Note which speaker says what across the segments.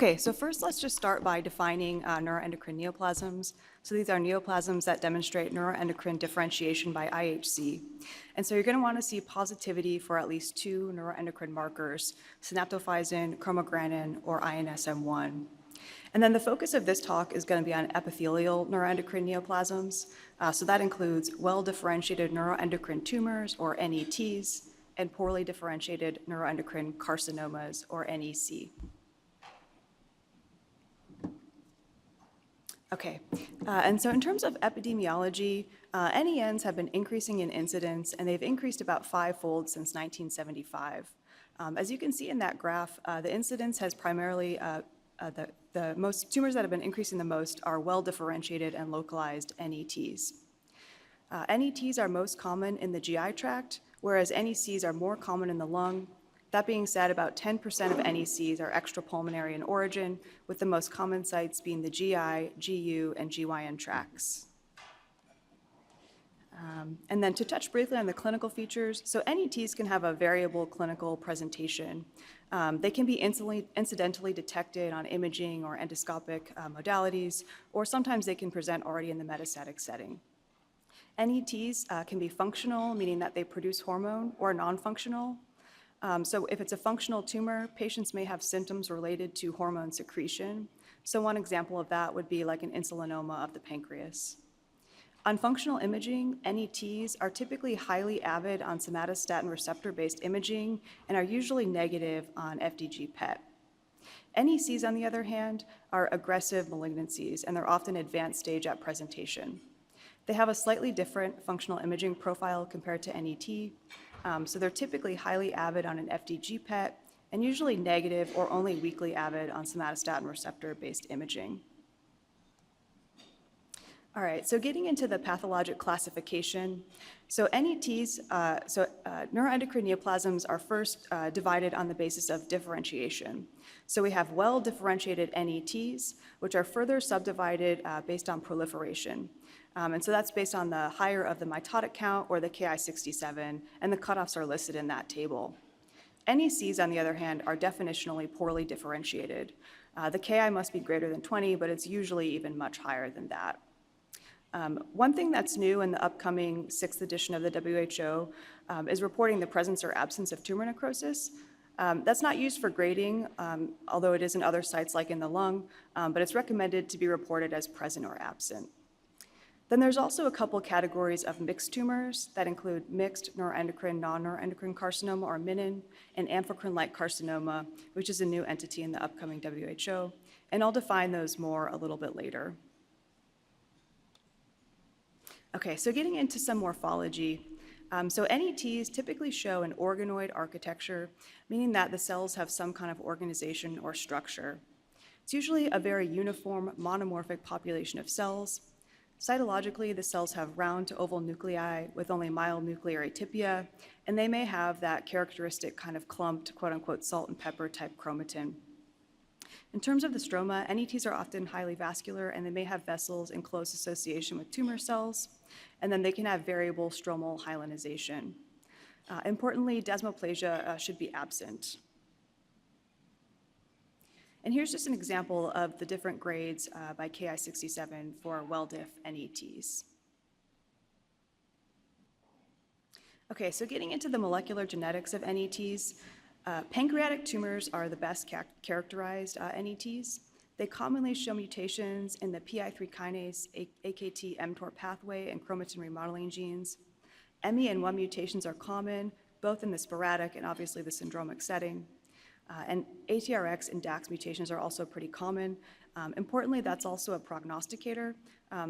Speaker 1: Okay, so first let's just start by defining neuroendocrine neoplasms. So these are neoplasms that demonstrate neuroendocrine differentiation by IHC. And so you're going to want to see positivity for at least two neuroendocrine markers, synaptophysin, chromogranin, or INSM1. And then the focus of this talk is going to be on epithelial neuroendocrine neoplasms. So that includes well-differentiated neuroendocrine tumors, or NETs, and poorly differentiated neuroendocrine carcinomas, or NEC. Okay, and so in terms of epidemiology, NENs have been increasing in incidence, and they've increased about fivefold since 1975. As you can see in that graph, the incidence has primarily, the most tumors that have been increasing the most are well-differentiated and localized NETs. NETs are most common in the GI tract, whereas NECs are more common in the lung. That being said, about 10% of NECs are extrapulmonary in origin, with the most common sites being the GI, GU, and GYN tracts. And then to touch briefly on the clinical features, so NETs can have a variable clinical presentation. They can be incidentally detected on imaging or endoscopic modalities, or sometimes they can present already in the metastatic setting. NETs can be functional, meaning that they produce hormone, or non-functional. So if it's a functional tumor, patients may have symptoms related to hormone secretion. So one example of that would be like an insulinoma of the pancreas. On functional imaging, NETs are typically highly avid on somatostatin receptor-based imaging and are usually negative on FDG PET. NECs, on the other hand, are aggressive malignancies, and they're often advanced stage at presentation. They have a slightly different functional imaging profile compared to NET. So they're typically highly avid on an FDG PET and usually negative or only weakly avid on somatostatin receptor-based imaging. All right, so getting into the pathologic classification. So NETs, neuroendocrine neoplasms are first divided on the basis of differentiation. So we have well-differentiated NETs, which are further subdivided based on proliferation. And so that's based on the higher of the mitotic count or the Ki-67, and the cutoffs are listed in that table. NECs, on the other hand, are definitionally poorly differentiated. The Ki must be greater than 20, but it's usually even much higher than that. One thing that's new in the upcoming 6th edition of the WHO is reporting the presence or absence of tumor necrosis. That's not used for grading, although it is in other sites like in the lung, but it's recommended to be reported as present or absent. Then there's also a couple categories of mixed tumors that include mixed neuroendocrine, non-neuroendocrine carcinoma, or MNN, and amphicrine-like carcinoma, which is a new entity in the upcoming WHO, and I'll define those more a little bit later. Okay, so getting into some morphology. So NETs typically show an organoid architecture, meaning that the cells have some kind of organization or structure. It's usually a very uniform monomorphic population of cells. Cytologically, the cells have round to oval nuclei with only mild nuclear atypia, and they may have that characteristic kind of clumped, quote-unquote, salt and pepper type chromatin. In terms of the stroma, NETs are often highly vascular, and they may have vessels in close association with tumor cells, and then they can have variable stromal hyalinization. Importantly, desmoplasia should be absent. And here's just an example of the different grades by Ki-67 for well-diff NETs. Okay, so getting into the molecular genetics of NETs, pancreatic tumors are the best characterized NETs. They commonly show mutations in the PI3 kinase, AKT, mTOR pathway, and chromatin remodeling genes. MEN1 mutations are common, both in the sporadic and obviously the syndromic setting. And ATRX and DAX mutations are also pretty common. Importantly, that's also a prognosticator.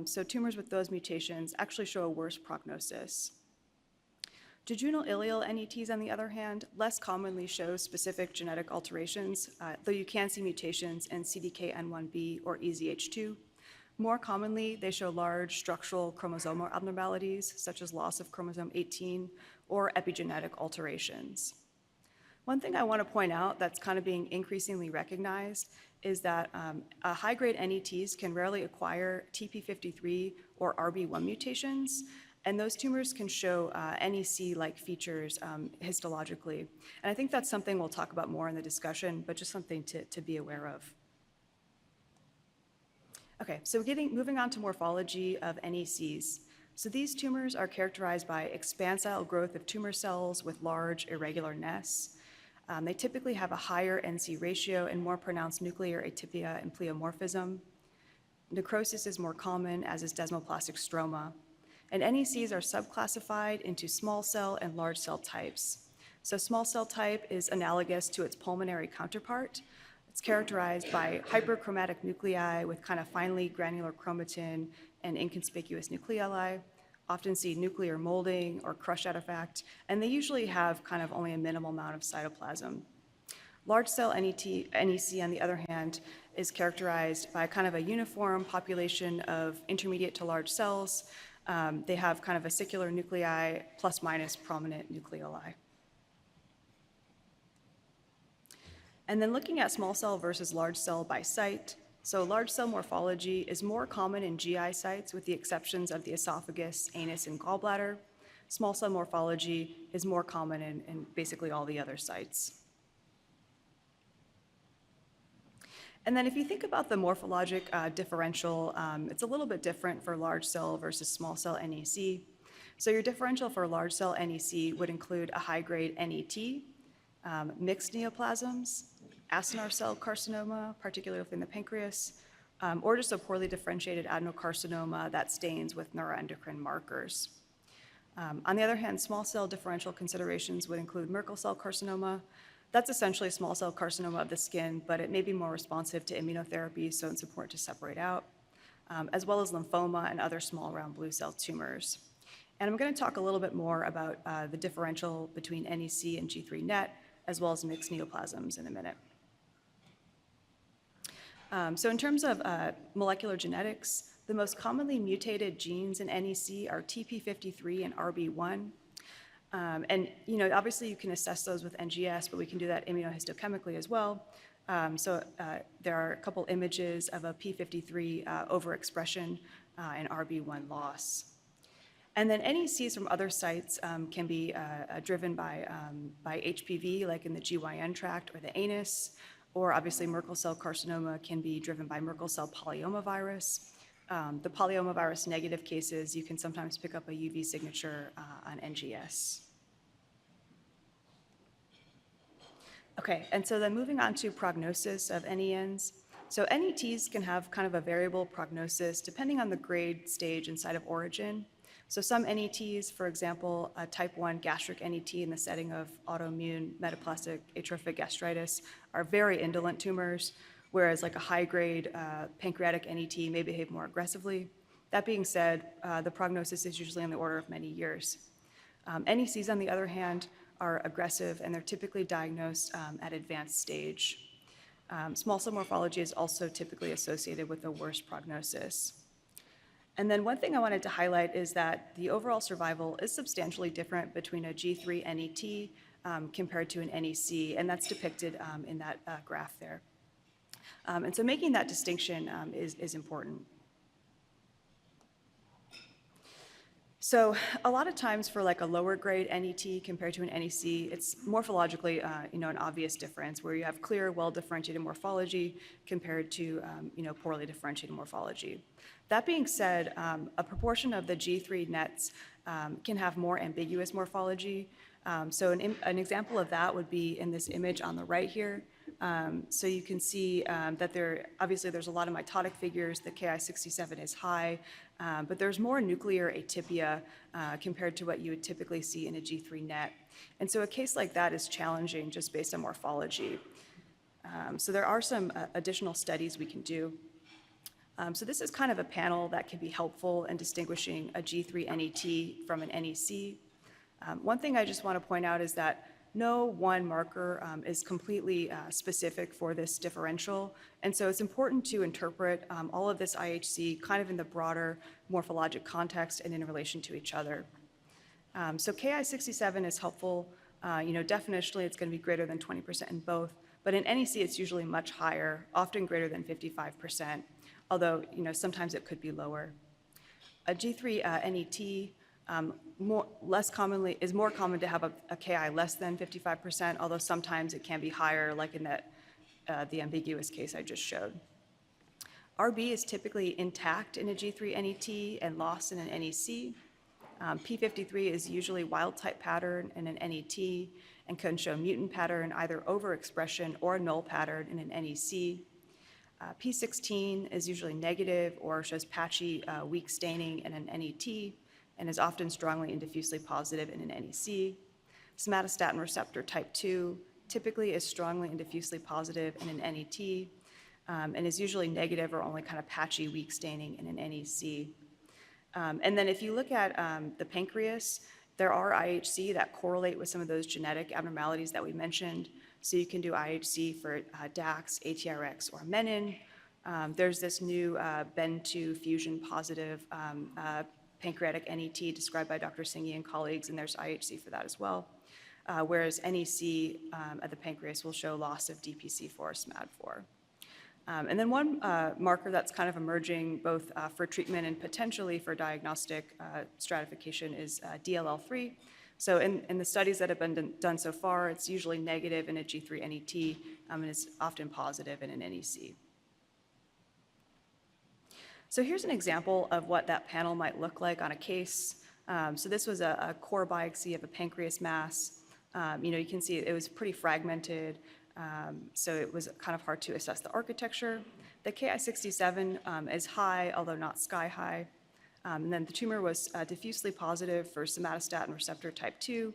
Speaker 1: So tumors with those mutations actually show a worse prognosis. Jejunal ileal NETs, on the other hand, less commonly show specific genetic alterations, though you can see mutations in CDKN1B or EZH2. More commonly, they show large structural chromosomal abnormalities, such as loss of chromosome 18 or epigenetic alterations. One thing I want to point out that's kind of being increasingly recognized is that high-grade NETs can rarely acquire TP53 or RB1 mutations, and those tumors can show NEC-like features histologically. And I think that's something we'll talk about more in the discussion, but just something to be aware of. Okay, so moving on to morphology of NECs. So these tumors are characterized by expansile growth of tumor cells with large irregular nests. They typically have a higher NC ratio and more pronounced nuclear atypia and pleomorphism. Necrosis is more common, as is desmoplastic stroma. And NECs are subclassified into small cell and large cell types. So small cell type is analogous to its pulmonary counterpart. It's characterized by hyperchromatic nuclei with kind of finely granular chromatin and inconspicuous nucleoli, often see nuclear molding or crush artifact, and they usually have kind of only a minimal amount of cytoplasm. Large cell NEC, on the other hand, is characterized by kind of a uniform population of intermediate to large cells. They have kind of vesicular nuclei plus minus prominent nucleoli. And then looking at small cell versus large cell by site. So large cell morphology is more common in GI sites with the exceptions of the esophagus, anus, and gallbladder. Small cell morphology is more common in basically all the other sites. And then if you think about the morphologic differential, it's a little bit different for large cell versus small cell NEC. So your differential for large cell NEC would include a high-grade NET, mixed neoplasms, acinar cell carcinoma, particularly within the pancreas, or just a poorly differentiated adenocarcinoma that stains with neuroendocrine markers. On the other hand, small cell differential considerations would include Merkel cell carcinoma. That's essentially a small cell carcinoma of the skin, but it may be more responsive to immunotherapy, so it's important to separate out, as well as lymphoma and other small round blue cell tumors. And I'm going to talk a little bit more about the differential between NEC and G3-NET, as well as mixed neoplasms in a minute. So in terms of molecular genetics, the most commonly mutated genes in NEC are TP53 and RB1. And obviously you can assess those with NGS, but we can do that immunohistochemically as well. There are a couple images of a P53 overexpression and RB1 loss. And then NECs from other sites can be driven by HPV, like in the GYN tract or the anus, or obviously Merkel cell carcinoma can be driven by Merkel cell polyomavirus. The polyomavirus negative cases, you can sometimes pick up a UV signature on NGS. Okay, and so then moving on to prognosis of NENs. So NETs can have kind of a variable prognosis depending on the grade, stage, and site of origin. So some NETs, for example, a type 1 gastric NET in the setting of autoimmune metaplastic atrophic gastritis, are very indolent tumors, whereas like a high-grade pancreatic NET may behave more aggressively. That being said, the prognosis is usually on the order of many years. NECs, on the other hand, are aggressive, and they're typically diagnosed at advanced stage. Small cell morphology is also typically associated with a worse prognosis. And then one thing I wanted to highlight is that the overall survival is substantially different between a G3 NET compared to an NEC, and that's depicted in that graph there. And so making that distinction is important. So a lot of times for like a lower grade NET compared to an NEC, it's morphologically an obvious difference where you have clear, well-differentiated morphology compared to poorly differentiated morphology. That being said, a proportion of the G3 NETs can have more ambiguous morphology. So an example of that would be in this image on the right here. So you can see that obviously there's a lot of mitotic figures. The Ki-67 is high, but there's more nuclear atypia compared to what you would typically see in a G3 NET. And so a case like that is challenging just based on morphology. So there are some additional studies we can do. So this is kind of a panel that can be helpful in distinguishing a G3 NET from an NEC. One thing I just want to point out is that no one marker is completely specific for this differential, and so it's important to interpret all of this IHC kind of in the broader morphologic context and in relation to each other. So Ki-67 is helpful. Definitionally it's going to be greater than 20% in both, but in NEC it's usually much higher, often greater than 55%, although sometimes it could be lower. A G3 NET is more common to have a Ki less than 55%, although sometimes it can be higher, like in the ambiguous case I just showed. RB is typically intact in a G3 NET and lost in an NEC. P53 is usually wild-type pattern in an NET and can show mutant pattern, either overexpression or null pattern in an NEC. P16 is usually negative or shows patchy, weak staining in an NET and is often strongly and diffusely positive in an NEC. Somatostatin receptor type 2 typically is strongly and diffusely positive in an NET and is usually negative or only kind of patchy, weak staining in an NEC. And then if you look at the pancreas, there are IHC that correlate with some of those genetic abnormalities that we mentioned. So you can do IHC for DAX, ATRX, or menin. There's this new BEN2 fusion positive pancreatic NET described by Dr. Singhi and colleagues, and there's IHC for that as well. Whereas NEC at the pancreas will show loss of DPC4 or SMAD4. And then one marker that's kind of emerging both for treatment and potentially for diagnostic stratification is DLL3. So in the studies that have been done so far, it's usually negative in a G3 NET and is often positive in an NEC. So here's an example of what that panel might look like on a case. So this was a core biopsy of a pancreas mass. You can see it was pretty fragmented. So it was kind of hard to assess the architecture. The Ki-67 is high, although not sky high. And then the tumor was diffusely positive for somatostatin receptor type 2,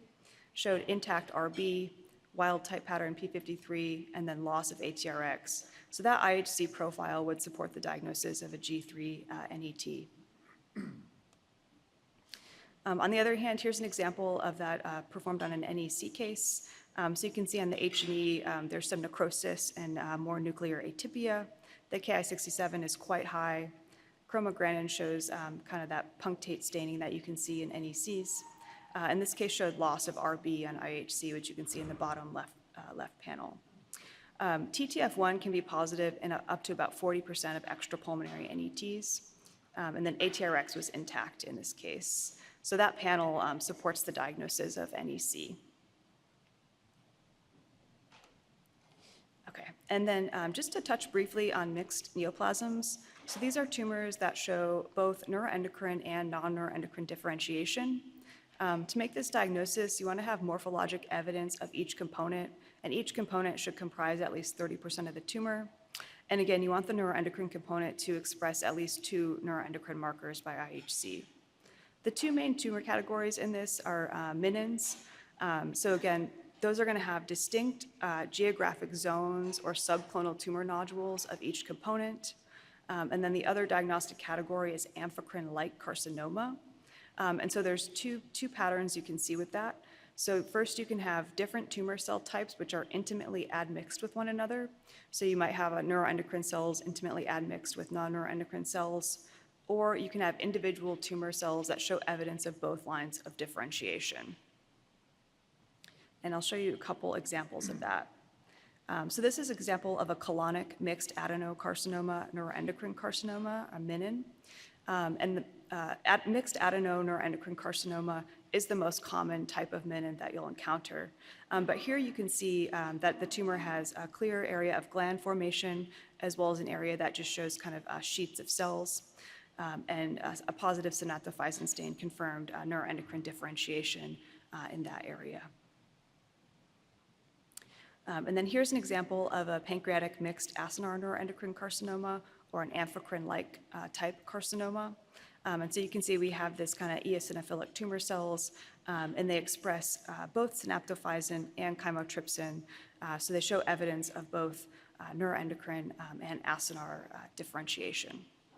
Speaker 1: showed intact RB, wild type pattern P53, and then loss of ATRX. So that IHC profile would support the diagnosis of a G3 NET. On the other hand, here's an example of that performed on an NEC case. So you can see on the H&E, there's some necrosis and more nuclear atypia. The Ki-67 is quite high. Chromogranin shows kind of that punctate staining that you can see in NECs. In this case, showed loss of RB on IHC, which you can see in the bottom left panel. TTF1 can be positive in up to about 40% of extrapulmonary NETs. And then ATRX was intact in this case. So that panel supports the diagnosis of NEC. Okay, and then just to touch briefly on mixed neoplasms. So these are tumors that show both neuroendocrine and non-neuroendocrine differentiation. To make this diagnosis, you want to have morphologic evidence of each component, and each component should comprise at least 30% of the tumor. And again, you want the neuroendocrine component to express at least 2 neuroendocrine markers by IHC. The 2 main tumor categories in this are menins. So again, those are going to have distinct geographic zones or subclonal tumor nodules of each component. And then the other diagnostic category is amphicrine-like carcinoma. And so there's two patterns you can see with that. So first, you can have different tumor cell types which are intimately admixed with one another. So you might have neuroendocrine cells intimately admixed with non-neuroendocrine cells, or you can have individual tumor cells that show evidence of both lines of differentiation. And I'll show you a couple examples of that. So this is an example of a colonic mixed adenocarcinoma neuroendocrine carcinoma, a menin. And the mixed adeno-neuroendocrine carcinoma is the most common type of menin that you'll encounter. But here you can see that the tumor has a clear area of gland formation, as well as an area that just shows kind of sheets of cells. And a positive synaptophysin stain confirmed neuroendocrine differentiation in that area. And then here's an example of a pancreatic mixed acinar neuroendocrine carcinoma, or an amphicrine-like type carcinoma. And so you can see we have this kind of eosinophilic tumor cells, and they express both synaptophysin and chymotrypsin. So they show evidence of both neuroendocrine and acinar differentiation.